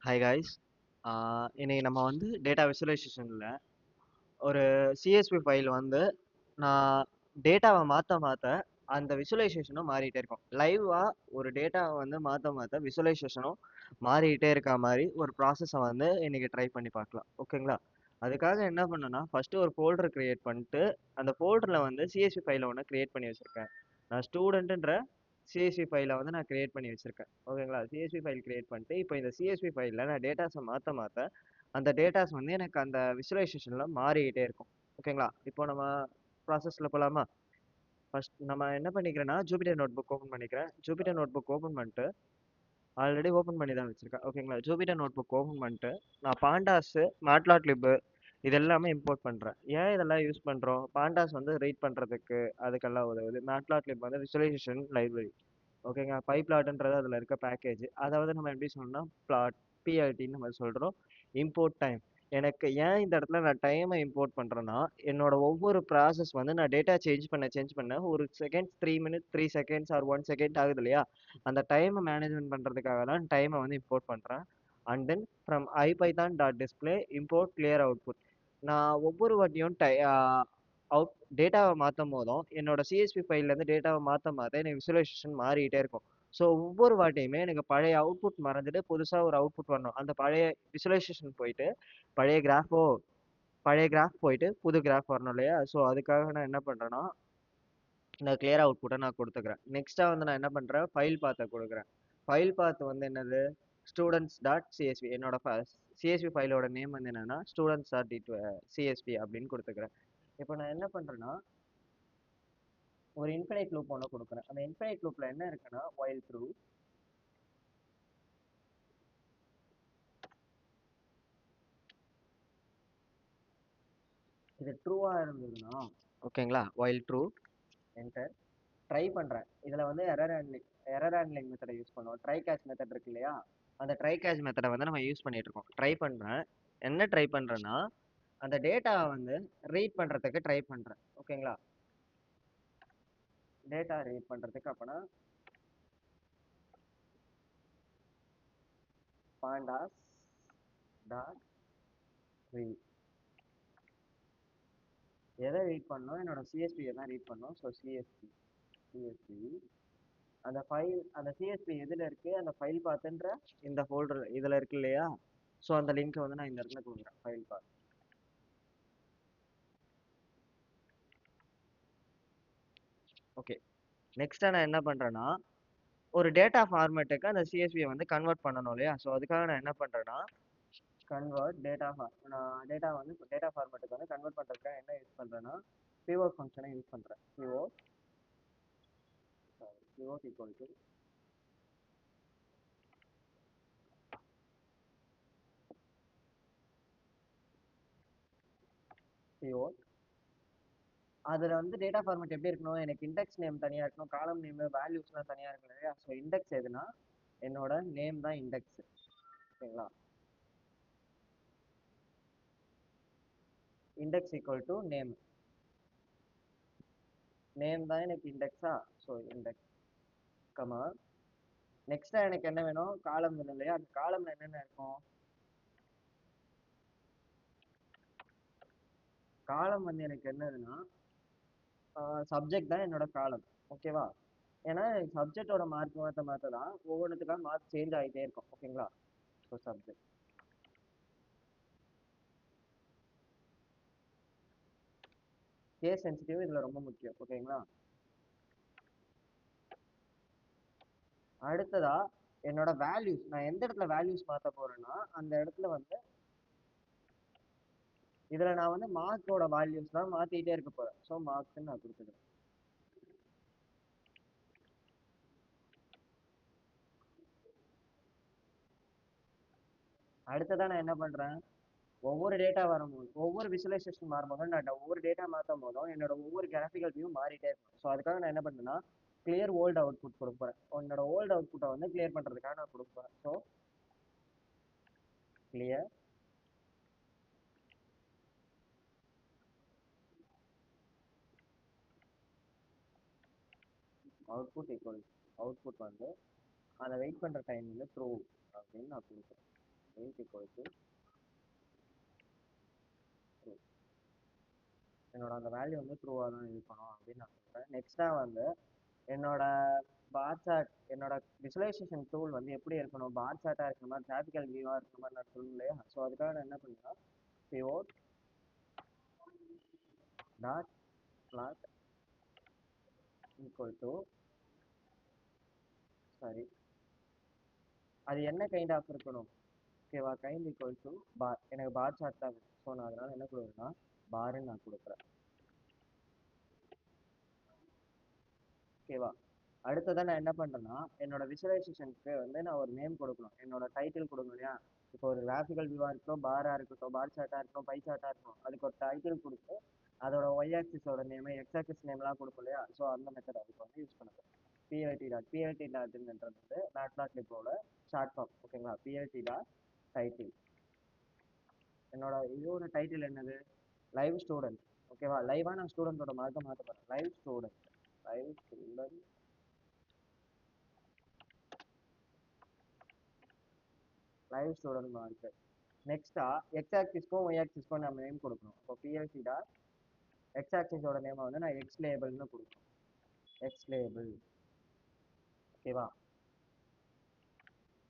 Hi guys. இன்னைக்கு நம்ம வந்து டேட்டா விசுவலைசேஷனில் ஒரு சிஎஸ்வி ஃபைல் வந்து நான் டேட்டாவை மாற்ற மாற்ற அந்த விசுவலைசேஷனும் மாறிட்டே இருக்கும். லைவாக ஒரு டேட்டாவை வந்து மாற்ற மாற்ற விசுவலைசேஷனும் மாறிக்கிட்டே இருக்க மாதிரி ஒரு ப்ராசஸை வந்து இன்னைக்கு ட்ரை பண்ணி பார்க்கலாம். ஓகேங்களா? அதுக்காக என்ன பண்ணேன்னா ஃபஸ்ட்டு ஒரு ஃபோல்டர் க்ரியேட் பண்ணிட்டு அந்த ஃபோல்டரில் வந்து சிஎஸ்வி ஃபைலை ஒன்று க்ரியேட் பண்ணி வச்சுருக்கேன். நான் ஸ்டூடெண்ட்டுன்ற சிஎஸ்வி ஃபைலை வந்து நான் க்ரியேட் பண்ணி வச்சுருக்கேன். ஓகேங்களா? சிஎஸ்வி ஃபைல் க்ரியேட் பண்ணிட்டு இப்போ இந்த சிஎஸ்வி ஃபைலில் நான் டேட்டாஸை மாற்ற மாற்ற அந்த டேட்டாஸ் வந்து எனக்கு அந்த விசுவலைசேஷனில் மாறிக்கிட்டே இருக்கும். ஓகேங்களா? இப்போ நம்ம ப்ராசஸில் போகலாமா? ஃபர்ஸ்ட் நம்ம என்ன பண்ணிக்கிறேன்னா ஜூபிட்டர் நோட் புக் ஓப்பன் பண்ணிக்கிறேன். ஜூபிட்டர் நோட் புக் ஓப்பன் பண்ணிட்டு ஆல்ரெடி ஓப்பன் பண்ணி தான் வச்சுருக்கேன். ஓகேங்களா? ஜூபிட்டர் நோட் புக் ஓப்பன் பண்ணிட்டு நான் பாண்டாஸு மேட்லாட்லிப் இது எல்லாமே இம்போர்ட் பண்ணுறேன். ஏன் இதெல்லாம் யூஸ் பண்ணுறோம்? பாண்டாஸ் வந்து ரீட் பண்ணுறதுக்கு அதுக்கெல்லாம் உதவுது. மேட்லாட்லிப் வந்து விசுவலைசேஷன் லைப்ரரி. ஓகேங்க. பைப்ளாட்ன்றது அதில் இருக்க பேக்கேஜ். அதாவது நம்ம எப்படி சொல்லணும்னா பிளாட் பிஎல்டின்னு நம்ம சொல்கிறோம். Import time. எனக்கு ஏன் இந்த இடத்துல நான் டைமை இம்போர்ட் பண்ணுறேன்னா என்னோட ஒவ்வொரு ப்ராசஸ் வந்து நான் டேட்டா சேஞ்ச் பண்ண ஒரு second 3 minutes 3 seconds R 1 second ஆகுது இல்லையா, அந்த டைமை மேனேஜ்மெண்ட் பண்ணுறதுக்காக தான் டைமை வந்து இம்போர்ட் பண்ணுறேன். And then from IPython dot display import clear output. நான் ஒவ்வொரு வாட்டியும் அவுட் டேட்டாவை மாற்றும் போதும் என்னோட சிஎஸ்பி ஃபைல்லேருந்து டேட்டாவை மாற்ற மாற்ற எனக்கு விசுவலைசேஷன் மாறிக்கிட்டே இருக்கும். ஸோ ஒவ்வொரு வாட்டியுமே எனக்கு பழைய அவுட்புட் மறந்துட்டு புதுசாக ஒரு அவுட்புட் வரணும். அந்த பழைய விசுவலைசேஷன் போயிட்டு பழைய கிராஃபோ பழைய கிராஃப் போயிட்டு புது கிராஃப் வரணும் இல்லையா? ஸோ அதுக்காக நான் என்ன பண்ணுறேன்னா இந்த கிளியர் அவுட்புட்டை நான் கொடுத்துக்கிறேன். நெக்ஸ்ட்டாக வந்து நான் என்ன பண்ணுறேன், ஃபைல் பாத்தை கொடுக்குறேன். ஃபைல் பாத் வந்து என்னது, ஸ்டூடெண்ட்ஸ் டாட் சிஎஸ்வி. என்னோட சிஎஸ்வி ஃபைலோட நேம் வந்து என்னன்னா ஸ்டூடெண்ட்ஸ் டாட் சிஎஸ்வி அப்படின்னு கொடுத்துக்கிறேன். இப்போ நான் என்ன பண்ணுறேன்னா ஒரு இன்ஃபினைட் லூப் ஒன்று கொடுக்குறேன். அந்த இன்ஃபினைட் லூப்பில் என்ன இருக்குன்னா while த்ரூ இது ட்ரூவாக இருந்ததுன்னா ஓகேங்களா, while ட்ரூ என்டர் ட்ரை பண்ணுறேன். இதில் வந்து எரர் ஹேண்ட்லிங் மெத்தடை யூஸ் பண்ணுவோம். ட்ரை கேட்ச் மெத்தட் இருக்கு இல்லையா, அந்த ட்ரை கேட்ச் மெத்தடை வந்து நம்ம யூஸ் பண்ணிட்டு இருக்கோம். ட்ரை பண்ணுறேன். என்ன ட்ரை பண்ணுறேன்னா அந்த டேட்டாவை வந்து ரீட் பண்ணுறதுக்கு ட்ரை பண்ணுறேன். ஓகேங்களா? டேட்டா ரீட் பண்ணுறதுக்கு அப்போனா பாண்டாஸ் டாட் ரீட் எதை ரீட் பண்ணோம், என்னோட சிஎஸ்பியை தான் ரீட் பண்ணோம். ஸோ சிஎஸ்பி அந்த சிஎஸ்பி எதில் இருக்குது, அந்த ஃபைல் பாத்துன்ற இந்த ஃபோல்டர் இதில் இருக்கு இல்லையா? ஸோ அந்த லிங்க்கை வந்து நான் இந்த இடத்துல கொடுக்குறேன். File path. ஓகே. நெக்ஸ்ட்டாக நான் என்ன பண்ணுறேன்னா ஒரு டேட்டா ஃபார்மேட்டுக்கு அந்த சிஎஸ்பியை வந்து கன்வெர்ட் பண்ணணும் இல்லையா? ஸோ அதுக்காக நான் என்ன பண்ணுறேன்னா கன்வெர்ட் நான் டேட்டா வந்து டேட்டா ஃபார்மேட்டுக்கு வந்து கன்வெர்ட் பண்ணுறதுக்காக என்ன யூஸ் பண்ணுறேன்னா பிவோட் ஃபங்க்ஷனை யூஸ் பண்ணுறேன். Pivot equal to pivot. அதில் வந்து டேட்டா ஃபார்மேட் எப்படி இருக்கணும், எனக்கு இண்டெக்ஸ் நேம் தனியாக இருக்கணும், காலம் நேம் வேல்யூஸ்லாம் தனியாக இருக்கணும் இல்லையா? ஸோ இண்டெக்ஸ் எதுனா என்னோட நேம் தான் இண்டெக்ஸ். ஓகேங்களா? Index equal to name. Name தான் எனக்கு இண்டெக்ஸா? ஸோ இண்டெக்ஸ் கமா நெக்ஸ்ட்டாக எனக்கு என்ன வேணும், காலம் வேணும் இல்லையா? அந்த காலம்ல என்னென்ன இருக்கும், காலம் வந்து எனக்கு என்னதுன்னா சப்ஜெக்ட் தான் என்னோட காலம். ஓகேவா? ஏன்னா சப்ஜெக்டோட மார்க் மாற்ற மாற்ற தான் ஒவ்வொன்றுத்துக்காக மார்க் சேஞ்ச் ஆகிட்டே இருக்கும். ஓகேங்களா? ஸோ சப்ஜெக்ட் கேஸ் சென்சிட்டிவ் இதில் ரொம்ப முக்கியம். ஓகேங்களா? அடுத்ததா என்னோட வேல்யூஸ், நான் எந்த இடத்துல வேல்யூஸ் மாற்ற போறேன்னா அந்த இடத்துல வந்து இதில் நான் வந்து மார்க்கோட வேல்யூஸ் தான் மாற்றிக்கிட்டே இருக்க போகிறேன். ஸோ மார்க்ஸ்ன்னு நான் கொடுத்துக்கிறேன். அடுத்ததான் நான் என்ன பண்ணுறேன், ஒவ்வொரு டேட்டா வரும்போது ஒவ்வொரு விசுவலைசேஷன் மாறும்போதும் நான் ஒவ்வொரு டேட்டா மாற்றும் போதும் என்னோட ஒவ்வொரு கிராஃபிக்கல் வியூ மாறிட்டே இருக்கும். ஸோ அதுக்காக நான் என்ன பண்ணுறேன்னா கிளியர் ஓல்டு அவுட்புட் கொடுக்க போகிறேன். உன்னோட ஓல்டு அவுட்புட்டை வந்து கிளியர் பண்ணுறதுக்காக நான் கொடுக்க போகிறேன். So clear output equal output வந்து அதை வெயிட் பண்ணுற டைம் வந்து ட்ரூ அப்படின்னு நான் கொடுக்குறேன். அதோட வேல்யூ வந்து ட்ரூவாக தான் இருக்கணும் அப்படின்னு நான் சொல்கிறேன். நெக்ஸ்ட்டாக வந்து என்னோட பார் சார்ட், என்னோட விசுவலைசேஷன் டூல் வந்து எப்படி இருக்கணும், பார் சார்ட்டாக இருக்கிற மாதிரி கிராஃபிக்கல் வியூவாக இருக்கிற மாதிரி நான் சொல்லணும் இல்லையா? ஸோ அதுக்காக நான் என்ன பண்ணுவேன்னா pivot dot plot equal to, sorry, அது என்ன கைண்ட் ஆஃப் இருக்கணும், ஓகேவா, கைண்ட் ஈக்குவல் டு பார். எனக்கு பார் சார்ட் தான் வேணும். ஸோ நான் அதனால என்ன கொடுக்குறேன்னா பாருன்னு நான் கொடுக்குறேன். ஓகேவா. அடுத்ததான் நான் என்ன பண்றேன்னா என்னோட விசுவலைசேஷனுக்கு வந்து நான் ஒரு நேம் கொடுக்கணும், என்னோட டைட்டில் கொடுக்கணும் இல்லையா? இப்போ ஒரு கிராஃபிக்கல் வியூவா இருக்கட்டும், பாரா இருக்கட்டும், பார் சார்ட்டா இருக்கட்டும், பை சார்ட்டா இருக்கட்டும், அதுக்கு ஒரு டைட்டில் கொடுத்து அதோட ஒய் ஆக்சிஸோட நேம், எக்ஸ் ஆக்சிஸ் நேம்லாம் கொடுக்கும் இல்லையா? ஸோ அந்த மெத்தட் அதுக்கு வந்து யூஸ் பண்ணுறேன். பிஎல்டி டாட்ன்றது வந்து மேட்லாப்லிப்போட ஷார்ட் ஃபார்ம். ஓகேங்களா. BLD dot title. என்னோட இதோட டைட்டில் என்னது, லைவ் ஸ்டூடெண்ட். ஓகேவா. லைவா நான் ஸ்டூடெண்டோட மார்க்கை மாற்ற போறேன். Live student, live student, live student mark. நெக்ஸ்டா எக்ஸ் ஆக்சிஸ்க்கும் ஒய் ஆக்சிஸ்க்கும் நம்ம நேம் கொடுக்கணும். இப்போ பிஎல்சி டாட் எக்ஸ் ஆக்சிஸோட நேமை வந்து நான் எக்ஸ் லேபிள்னு கொடுக்கணும். X label. ஓகேவா.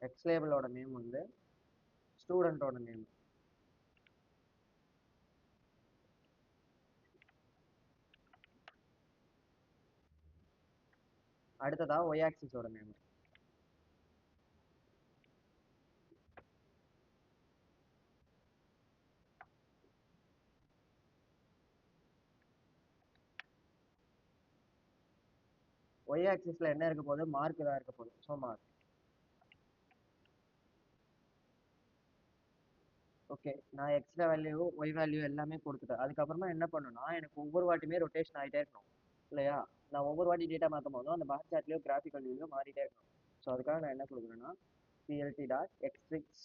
எக்ஸ் லேபிளோட நேம் வந்து ஸ்டூடெண்டோட நேம். அடுத்ததா ஒய் ஆக்சிஸோட நேம். ஒய் ஆக்சிஸ்ல என்ன இருக்க போகுது, மார்க் தான் இருக்க போகுது. So mark. ஓகே. நான் எக்ஸ் வேல்யூ ஒய் வேல்யூ எல்லாமே கொடுத்துட்டேன். அதுக்கப்புறமா என்ன பண்ணணும்னா எனக்கு ஒவ்வொரு வாட்டியுமே ரொட்டேஷன் ஆகிட்டே இருக்கணும் இல்லையா? நான் ஒவ்வொரு வாட்டி டேட்டா மாற்றும் போதும் அந்த பார் சார்ட்லயோ கிராஃபிக்கல் வியூலயோ மாறிட்டே இருக்கணும். ஸோ அதுக்காக நான் என்ன கொடுக்குறேன்னா பிஎல்டி டாட் எக்ஸ்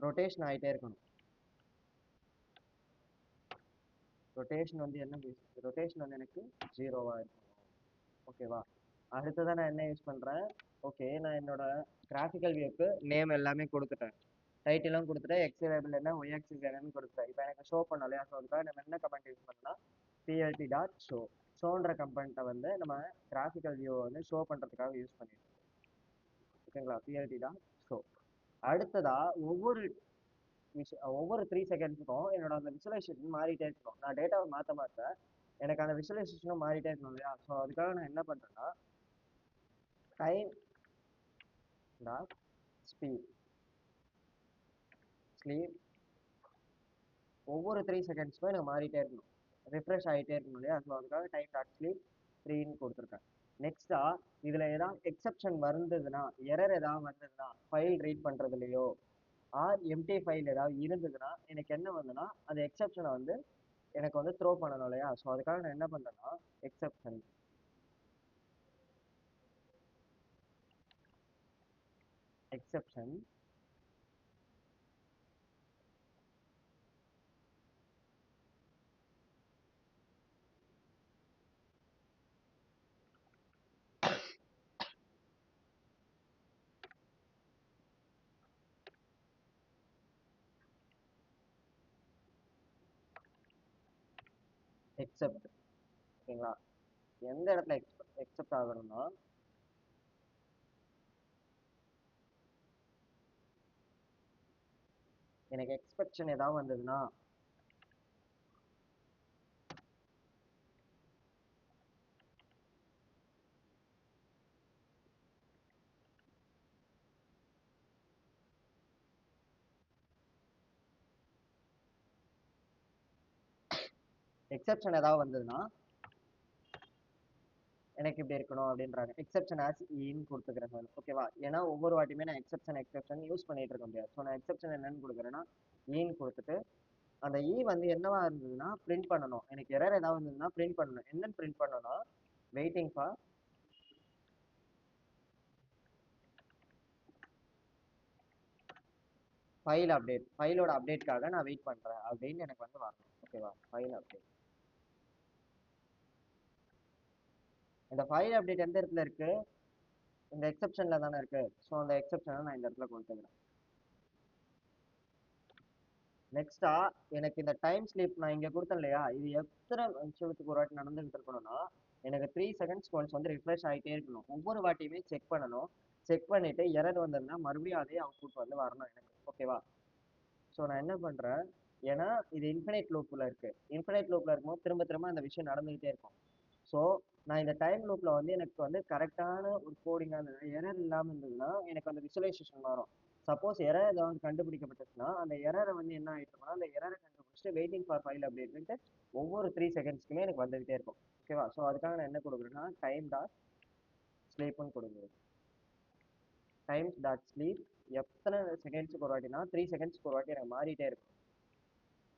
ரொட்டேஷன் ஆகிட்டே இருக்கணும். ரொட்டேஷன் வந்து என்ன, ரொட்டேஷன் வந்து எனக்கு 0வா இருக்கணும். ஓகேவா. அடுத்ததான் நான் என்ன யூஸ் பண்றேன், ஓகே நான் என்னோட கிராஃபிக்கல் வியூக்கு நேம் எல்லாமே கொடுத்துட்டேன், டைட்டிலும் கொடுத்துட்டேன், எக்ஸ் லேபிள் என்ன, ஒய் ஆக்சிஸ் என்னன்னு கொடுத்துட்டேன். இப்போ எனக்கு ஷோ பண்ண இல்லையா? ஸோ அதுக்காக நம்ம என்ன கமெண்ட் யூஸ் பண்ணலாம், பிஎல்டி டாட் ஷோ. ஷோன்ற கமெண்ட்டை வந்து நம்ம கிராஃபிக்கல் வியூவை வந்து ஷோ பண்ணுறதுக்காக யூஸ் பண்ணிடுறோம். ஓகேங்களா. BLD dot show. அடுத்ததா ஒவ்வொரு 3 செகண்ட்ஸுக்கும் என்னோட அந்த விசுவலைசேஷன் மாறிட்டே இருக்கணும். நான் டேட்டாவை மாற்ற மாற்ற எனக்கு அந்த விசுவலைசேஷனும் மாறிட்டே இருக்கணும் இல்லையா? ஸோ அதுக்காக நான் என்ன பண்ணுறேன்னா டைம் டாட் ஸ்பீட் ஸ்லீப். ஒவ்வொரு 3 செகண்ட்ஸ்க்கும் எனக்கு மாறிட்டே இருக்கணும், ரிஃப்ரெஷ் ஆகிட்டே இருக்கணும் இல்லையா? ஸோ அதுக்காக டைம் டாட் ஸ்லீப் 3ன்னு கொடுத்துருக்கேன். நெக்ஸ்டா இதில் ஏதாவது எக்ஸப்ஷன் வந்ததுன்னா, எரர் ஏதாவது வந்ததுன்னா, ஃபைல் ரீட் பண்ணுறதுலையோ ஆர் எம்டி ஃபைல் ஏதாவது இருந்ததுன்னா எனக்கு என்ன வந்துன்னா அந்த எக்ஸப்ஷனை வந்து எனக்கு வந்து த்ரோ பண்ணணும் இல்லையா? ஸோ அதுக்காக நான் என்ன பண்ணுறேன்னா எக்ஸப்ஷன் எக்ஸப்ஷன் எக்ஸப்ட். ஓகேங்களா. எந்த இடத்துல எக்ஸப்ட் ஆகணும்னா எனக்கு எக்ஸ்பெக்ஷன் ஏதாவது வந்ததுன்னா எக்ஸப்ஷன் ஏதாவது வந்ததுன்னா எனக்கு இப்படி இருக்கணும் அப்படின்றாங்க. எக்ஸப்ஷன் ஆஸ் ஈன்னு கொடுத்துக்கிறேன். ஓகேவா. ஏன்னா ஒவ்வொரு வாட்டியுமே நான் எக்ஸப்ஷன் யூஸ் பண்ணிட்டு இருக்க முடியாது. ஸோ நான் எக்ஸப்ஷன் என்னன்னு கொடுக்குறேன்னா ஈன்னு கொடுத்துட்டு அந்த இ வந்து என்னவா இருந்ததுன்னா பிரிண்ட் பண்ணணும். எனக்கு எரர் ஏதாவது இருந்ததுன்னா பிரிண்ட் பண்ணணும். என்னன்னு பிரிண்ட் பண்ணணும்னா வெயிட்டிங் ஃபார் ஃபைல் அப்டேட், ஃபைலோட அப்டேட்காக நான் வெயிட் பண்றேன் அப்படின்னு எனக்கு வந்து வரணும். ஓகேவா. File update. இந்த ஃபைல் அப்டேட் எந்த இடத்துல இருக்கு, இந்த எக்ஸப்ஷன்ல தானே இருக்கு. ஸோ அந்த எக்ஸப்ஷனை நான் இந்த இடத்துல கொடுத்துக்கிறேன். நெக்ஸ்ட்டா எனக்கு இந்த டைம் ஸ்லிப் நான் இங்க கொடுத்தேன் இல்லையா, இது எத்தனை நிமிஷத்துக்கு ஒரு வாட்டி நடந்துகிட்டு இருக்கணும்னா, எனக்கு 3 செகண்ட்ஸ் ஒன்ஸ் வந்து ரிஃப்ரெஷ் ஆகிட்டே இருக்கணும். ஒவ்வொரு வாட்டியுமே செக் பண்ணணும். செக் பண்ணிட்டு எரர் வந்ததுன்னா மறுபடியும் அதே அவுட்புட் வந்து வரணும் எனக்கு. ஓகேவா? ஸோ நான் என்ன பண்றேன், ஏன்னா இது இன்ஃபினைட் லூப்ல இருக்கு. இன்ஃபினைட் லூப்ல இருக்கும்போது திரும்ப திரும்ப அந்த விஷயம் நடந்துகிட்டே இருக்கும். ஸோ நான் இந்த டைம் லூப்ல வந்து எனக்கு வந்து கரெக்டான ஒரு கோடிங்காக இருந்தது, எரர் இல்லாமல் இருந்ததுன்னா எனக்கு அந்த விசுவலைசேஷன் வரும். சப்போஸ் எரர் ஏதாவது கண்டுபிடிக்கப்பட்டுச்சுன்னா அந்த எரரை வந்து என்ன ஆயிட்டுனா, அந்த எரரை கண்டுபிடிச்சிட்டு வெயிட்டிங் ஃபார் ஃபைல் அப்படி இருக்குன்ட்டு ஒவ்வொரு 3 செகண்ட்ஸ்க்குமே எனக்கு வந்துகிட்டே இருக்கும். ஓகேவா? ஸோ அதுக்காக நான் என்ன கொடுக்குறேன்னா, டைம் டாட் ஸ்லீப்னு கொடுக்குறேன். டைம் டாட் ஸ்லீப் எத்தனை செகண்ட்ஸுக்கு ஒரு வாட்டினா 3 செகண்ட்ஸ்க்கு ஒரு வாட்டி எனக்கு மாறிட்டே இருக்கும்.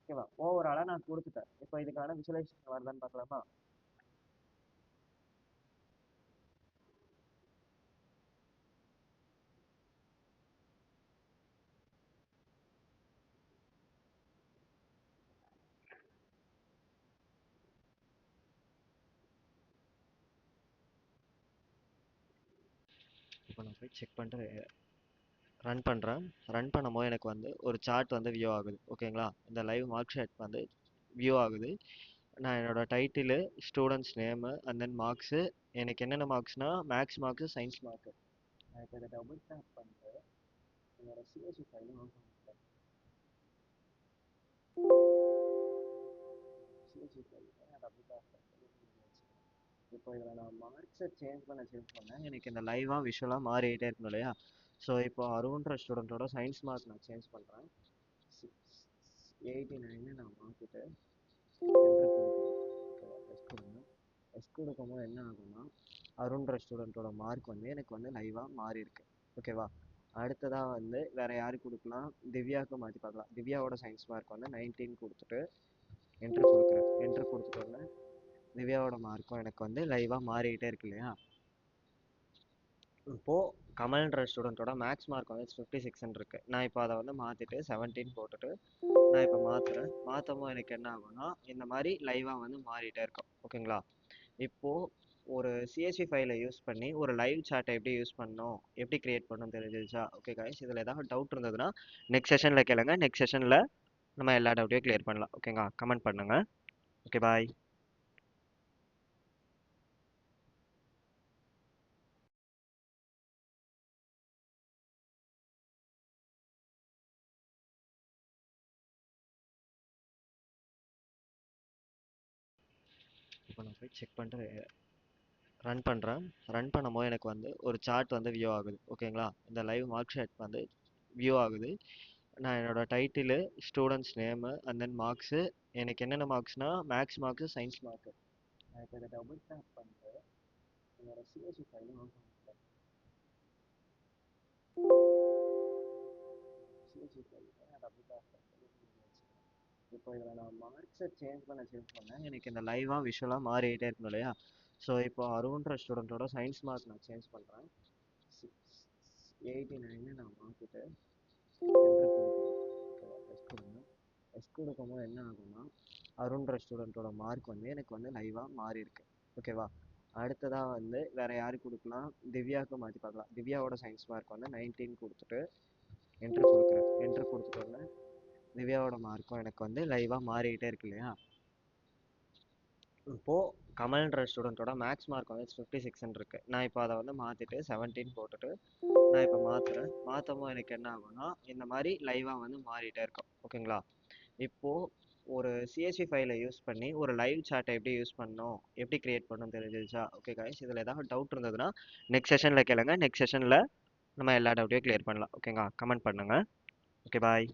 ஓகேவா? ஓவராலாக நான் கொடுத்துட்டேன். இப்போ இதுக்கான விசுவலைசேஷன் வருதான்னு பார்க்கலாமா? இப்போ நான் போய் செக் பண்ணிட்டு ரன் பண்ணுறேன். ரன் பண்ணும்போது எனக்கு வந்து ஒரு சார்ட் வந்து வியூ ஆகுது. ஓகேங்களா? இந்த லைவ் மார்க் ஷீட் வந்து வியூ ஆகுது. நான் என்னோட title, students name and then marks, எனக்கு என்னென்ன மார்க்ஸ்னா மேக்ஸ் மார்க்ஸு, சயின்ஸ் மார்க்கு. நான் இப்போ இதை டபுள் டேப் பண்ணிட்டு என்னோட சிஎஸ்சி ஃபைலை ஓப்பன் பண்ணுறேன். சிஎஸ்சி ஃபைலை நான் டபுள் டேப் பண்ணிட்டு இப்போ இதில் நான் மார்க்ஸை சேஞ்ச் பண்ணேன். எனக்கு இந்த லைவாக விஷுவலாக மாறிக்கிட்டே இருக்கணும் இல்லையா? ஸோ இப்போ அருண்ன்ற ஸ்டூடெண்ட்டோட சயின்ஸ் மார்க் நான் சேஞ்ச் பண்ணுறேன். 689 நான் மாற்றிட்டு என்ட்ரு கொடுக்குறேன். ஓகேவா? எஸ் கொடுங்க. எஸ் கொடுக்கும்போது என்ன ஆகும்னா, அருண்ன்ற ஸ்டூடெண்ட்டோட மார்க் வந்து எனக்கு வந்து லைவாக மாறி இருக்கு. ஓகேவா? அடுத்ததாக வந்து வேற யாருக்கு கொடுக்கலாம், திவ்யாவுக்கு மாற்றி பார்க்கலாம். திவ்யாவோட சயின்ஸ் மார்க் வந்து 19 கொடுத்துட்டு என்ட்ரு கொடுக்குறேன். என்ட்ரு கொடுத்துட்டோன்னே திவ்யாவோட மார்க்கும் எனக்கு வந்து லைவாக மாறிக்கிட்டே இருக்கு இல்லையா? இப்போ கமல்ன்ற ஸ்டூடெண்ட்டோட மேக்ஸ் மார்க் வந்து 56 இருக்கு. நான் இப்போ அதை வந்து மாற்றிட்டு 17 போட்டுட்டு நான் இப்போ மாற்றுறேன். மாற்றும் எனக்கு என்ன ஆகும்னா, இந்த மாதிரி லைவாக வந்து மாறிட்டே இருக்கும். ஓகேங்களா? இப்போ ஒரு சிஎஸ்வி ஃபைலை யூஸ் பண்ணி ஒரு லைவ் சாட்டை எப்படி யூஸ் பண்ணணும், எப்படி கிரியேட் பண்ணணும் தெரிஞ்சிருச்சா? ஓகே கைஸ், இதில் ஏதாவது டவுட் இருந்ததுன்னா நெக்ஸ்ட் செஷனில் கேளுங்க. நெக்ஸ்ட் செஷனில் நம்ம எல்லா டவுட்டையும் கிளியர் பண்ணலாம். ஓகேங்களா? கமெண்ட் பண்ணுங்க. ஓகே, பாய். இப்போ நான் போய் செக் பண்ணிட்டு ரன் பண்ணுறேன். ரன் பண்ணும்போது எனக்கு வந்து ஒரு சார்ட் வந்து வியூ ஆகுது. ஓகேங்களா? இந்த லைவ் மார்க் ஷீட் வந்து வியூ ஆகுது. நான் என்னோட title, students name and then marks, எனக்கு என்னென்ன மார்க்ஸ்னா மேக்ஸ் மார்க்ஸு, சயின்ஸ் மார்க்கு. நான் இப்போ இதை டபுள் டேப் பண்ணிட்டு என்னோட சிஎஸ்சி ஃபைலை ஓப்பன் பண்ணுறேன். சிஎஸ்சி ஃபைலை நான் டபுள் டேப் பண்ணிட்டு இப்போ இதில் நான் மார்க்ஸை சேஞ்ச் பண்ணேன். எனக்கு இந்த லைவாக விஷுவலாக மாறிக்கிட்டே இருக்கணும் இல்லையா? ஸோ இப்போ அருண்ன்ற ஸ்டூடெண்ட்டோட சயின்ஸ் மார்க் நான் சேஞ்ச் பண்ணுறேன். 689 நான் மாற்றிட்டு என்ட்ரு கொடுக்குறேன். ஓகேவா? எஸ் கொடுங்க. எஸ் கொடுக்கும்போது என்ன ஆகும்னா, அருண்ன்ற ஸ்டூடெண்ட்டோட மார்க் வந்து எனக்கு வந்து லைவாக மாறி இருக்கு. ஓகேவா? அடுத்ததாக வந்து வேற யாருக்கு கொடுக்கலாம், திவ்யாவுக்கு மாற்றி பார்க்கலாம். திவ்யாவோட சயின்ஸ் மார்க் வந்து 19 கொடுத்துட்டு என்ட்ரு கொடுக்குறேன். என்ட்ரு கொடுத்துட்டோன்னே திவ்யாவோட மார்க்கும் எனக்கு வந்து லைவாக மாறிக்கிட்டே இருக்கு இல்லையா? இப்போ கமல்ன்ற ஸ்டூடெண்ட்டோட மேக்ஸ் மார்க் வந்து 56 இருக்கு. நான் இப்போ அதை வந்து மாற்றிட்டு 17 போட்டுட்டு நான் இப்போ மாற்றுறேன். மாற்றும் எனக்கு என்ன ஆகும்னா, இந்த மாதிரி லைவாக வந்து மாறிட்டே இருக்கும். ஓகேங்களா? இப்போ ஒரு சிஎஸ்வி ஃபைலை யூஸ் பண்ணி ஒரு லைவ் சாட்டை எப்படி யூஸ் பண்ணணும், எப்படி கிரியேட் பண்ணணும் தெரிஞ்சிருச்சா? ஓகே கைஸ், இதில் ஏதாவது டவுட் இருந்ததுன்னா நெக்ஸ்ட் செஷனில் கேளுங்க. நெக்ஸ்ட் செஷனில் நம்ம எல்லா டவுட்டையும் கிளியர் பண்ணலாம். ஓகேங்களா? கமெண்ட் பண்ணுங்க. ஓகே, பாய்.